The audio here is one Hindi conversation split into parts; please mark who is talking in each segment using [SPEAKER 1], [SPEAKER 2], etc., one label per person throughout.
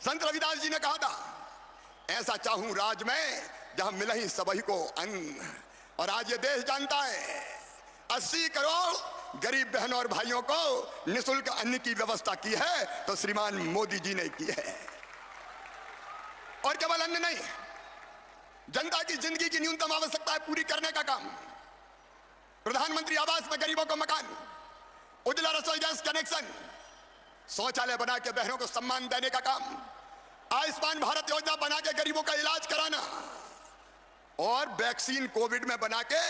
[SPEAKER 1] संत रविदास जी ने कहा था, ऐसा चाहूं राज में जहां मिले ही सबही को अन्न। और आज ये देश जानता है 80 करोड़ गरीब बहनों और भाइयों को निःशुल्क अन्न की व्यवस्था की है तो श्रीमान मोदी जी ने की है। और केवल अन्न नहीं, जनता की जिंदगी की न्यूनतम आवश्यकताएं पूरी करने का काम, प्रधानमंत्री आवास में गरीबों को मकान, उज्ज्वला रसोई गैस कनेक्शन, शौचालय बना के बहनों को सम्मान देने का काम, आयुष्मान भारत योजना बना के गरीबों का इलाज कराना, और वैक्सीन कोविड में बना के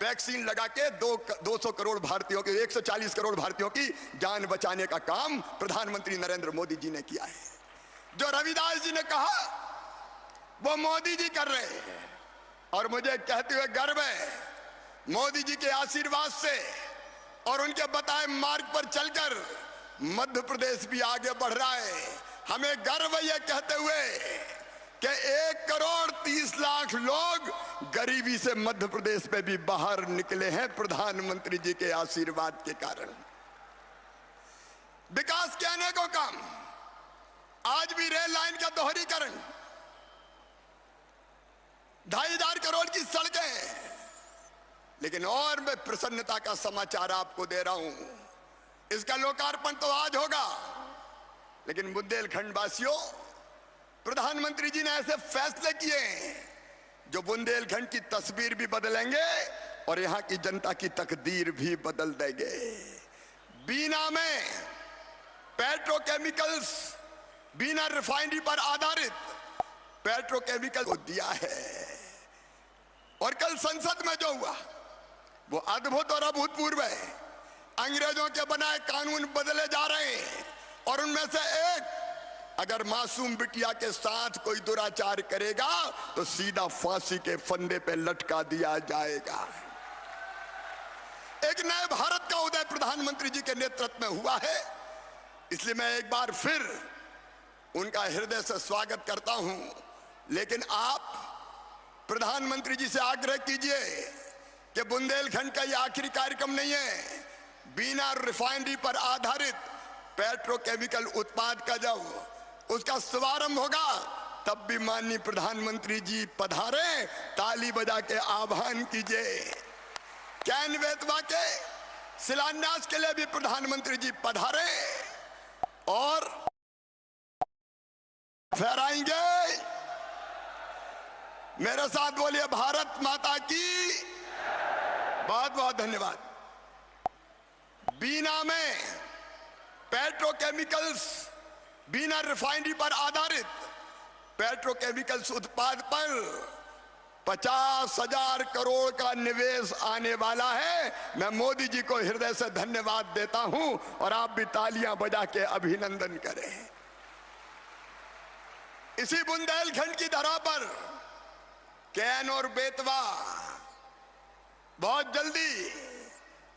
[SPEAKER 1] वैक्सीन लगा के 200 करोड़ भारतीयों की 140 करोड़ भारतीयों की जान बचाने का काम प्रधानमंत्री नरेंद्र मोदी जी ने किया है। जो रविदास जी ने कहा वो मोदी जी कर रहे हैं। और मुझे कहते हुए गर्व है, मोदी जी के आशीर्वाद से और उनके बताए मार्ग पर चलकर मध्य प्रदेश भी आगे बढ़ रहा है। हमें गर्व है ये कहते हुए कि 1 करोड़ 30 लाख लोग गरीबी से मध्य प्रदेश में भी बाहर निकले हैं प्रधानमंत्री जी के आशीर्वाद के कारण। विकास के अनेकों काम, आज भी रेल लाइन का दोहरीकरण, 2500 करोड़ की सड़कें। लेकिन और मैं प्रसन्नता का समाचार आपको दे रहा हूं, इसका लोकार्पण तो आज होगा, लेकिन बुंदेलखंड वासियों, प्रधानमंत्री जी ने ऐसे फैसले किए जो बुंदेलखंड की तस्वीर भी बदलेंगे और यहां की जनता की तकदीर भी बदल देंगे। बीना में पेट्रोकेमिकल्स, बीना रिफाइनरी पर आधारित पेट्रोकेमिकल को दिया है। और कल संसद में जो हुआ वो अद्भुत और अभूतपूर्व है। अंग्रेजों के बनाए कानून बदले जा रहे हैं और उनमें से एक, अगर मासूम बिटिया के साथ कोई दुराचार करेगा तो सीधा फांसी के फंदे पे लटका दिया जाएगा। एक नए भारत का उदय प्रधानमंत्री जी के नेतृत्व में हुआ है। इसलिए मैं एक बार फिर उनका हृदय से स्वागत करता हूं। लेकिन आप प्रधानमंत्री जी से आग्रह कीजिए कि बुंदेलखंड का यह आखिरी कार्यक्रम नहीं है। बीना रिफाइनरी पर आधारित पेट्रोकेमिकल उत्पाद का जब उसका शुभारंभ होगा तब भी माननीय प्रधानमंत्री जी पधारे, ताली बजा के आह्वान कीजिए। कैन बेतवा के शिलान्यास के लिए भी प्रधानमंत्री जी पधारे और फहराएंगे। मेरे साथ बोलिए भारत माता की। बहुत बहुत धन्यवाद। बीना में पेट्रोकेमिकल्स, बीना रिफाइनरी पर आधारित पेट्रोकेमिकल्स उत्पाद पर 50,000 करोड़ का निवेश आने वाला है। मैं मोदी जी को हृदय से धन्यवाद देता हूं और आप भी तालियां बजा के अभिनंदन करें। इसी बुंदेलखंड की धरा पर कैन और बेतवा बहुत जल्दी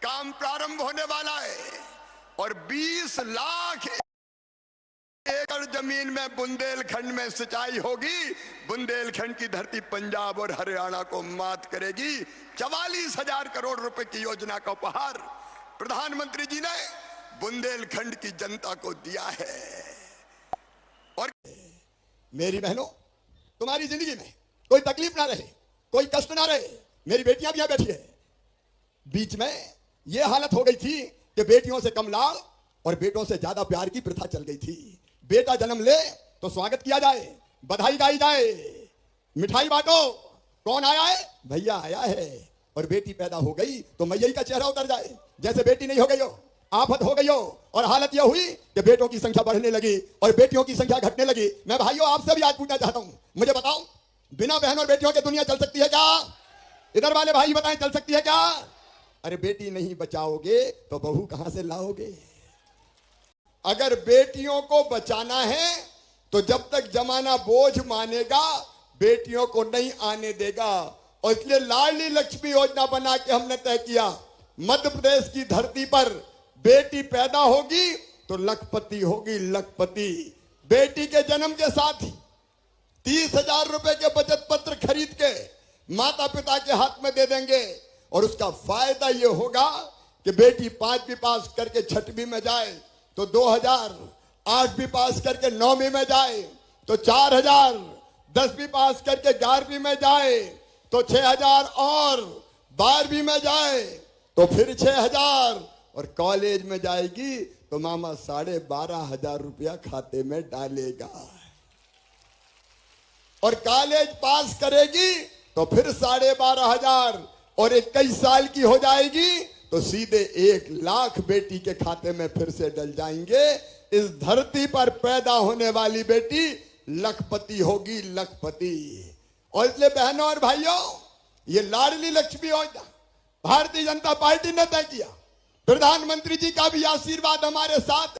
[SPEAKER 1] काम प्रारंभ होने वाला है और 20 लाख एकड़ जमीन में बुंदेलखंड में सिंचाई होगी। बुंदेलखंड की धरती पंजाब और हरियाणा को मात करेगी। 44,000 करोड़ रुपए की योजना का उपहार प्रधानमंत्री जी ने बुंदेलखंड की जनता को दिया है। और मेरी बहनों, तुम्हारी जिंदगी में कोई तकलीफ ना रहे, कोई कष्ट ना रहे। मेरी बेटियां भी यहां बैठी है। बीच में यह हालत हो गई थी कि बेटियों से कम लाड़ और बेटों से ज्यादा प्यार की प्रथा चल गई थी। बेटा जन्म ले तो स्वागत किया जाए, बधाई गाई जाए, मिठाई बांटो, कौन आया है, भैया आया है। और बेटी पैदा हो गई तो मैया का चेहरा उतर जाए, जैसे बेटी नहीं हो गई हो, आफत हो गई हो। और हालत यह हुई कि बेटों की संख्या बढ़ने लगी और बेटियों की संख्या घटने लगी। मैं भाइयों आपसे भी आज पूछना चाहता हूं, मुझे बताओ, बिना बहन और बेटियों के दुनिया चल सकती है क्या? इधर वाले भाई बताएं, चल सकती है क्या? अरे बेटी नहीं बचाओगे तो बहू कहां से लाओगे? अगर बेटियों को बचाना है तो जब तक जमाना बोझ मानेगा बेटियों को नहीं आने देगा। और इसलिए लाडली लक्ष्मी योजना बना के हमने तय किया, मध्य प्रदेश की धरती पर बेटी पैदा होगी तो लखपति होगी, लखपति। बेटी के जन्म के साथ ही 30,000 रुपए के बचत पत्र खरीद के माता पिता के हाथ में दे देंगे। और उसका फायदा यह होगा कि बेटी 5वीं पास करके 6वीं में जाए तो 2,000, 8वीं पास करके 9वीं में जाए तो 4,000, 10वीं पास करके 11वीं में जाए तो 6,000 और 12वीं में जाए तो फिर 6,000 और कॉलेज में जाएगी तो मामा 12,500 रुपया खाते में डालेगा और कॉलेज पास करेगी तो फिर 12,500 और 21 साल की हो जाएगी तो सीधे 1 लाख बेटी के खाते में फिर से डल जाएंगे। इस धरती पर पैदा होने वाली बेटी लखपति होगी, लखपति। और इसलिए बहनों और भाइयों, ये लाडली लक्ष्मी योजना भारतीय जनता पार्टी ने तय किया। प्रधानमंत्री जी का भी आशीर्वाद हमारे साथ।